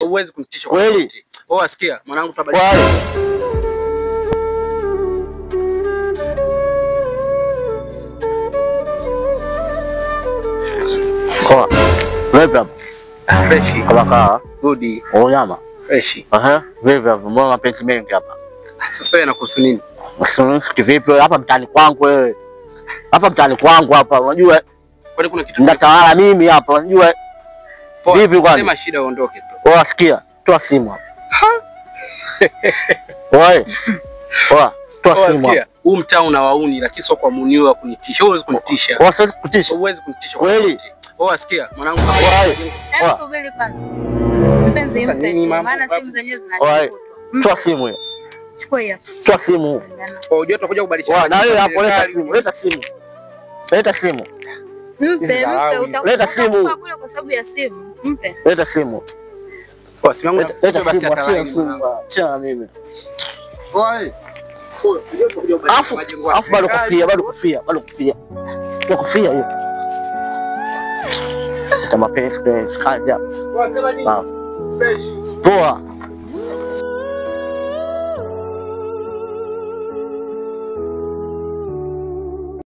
Huwezi kunitisha kwa kweli. Wewe asikia, mwanangu tabadilika. Kwa vipi hapo? Fresh. Kama Good. Nyama. Fresh. Vipi hapo? Mbona mapenzi mengi hapa? Sasa wewe inakuhusu nini? Usinisiki vipi hapa mtaani kwangu wewe? Hapa mtaani kwangu hapa unajua kwani kuna kitu natawala mimi hapa unajua. Vipi kwani? Sema shida uondoke tu. Wewe sikia, toa simu hapa. Wewe. Toa simu hapa. Huu mtaa unawauni lakini sio kwa muniwa kunitisha. Huwezi kunitisha. Wewe siwezi kutisha. Huwezi kunitisha kweli. Wewe asikia, mwanangu hebu subiri kwanza. Mpenzi mpe, maana simu zenyewe zinachukua. Toa simu hiyo. Chukua hiyo. Toa simu. Kwa hiyo tutakuja kubadilisha. Na wewe hapo leta simu, leta simu. Leta simu. Mpe, leta simu. Kwa sababu ya simu. Mpe. Leta simu. Kwa simu yangu leta simu. Acha mimi. Wewe. Afu bado kufia. Ndio kufia hiyo. Kama pesa kaja. Poa.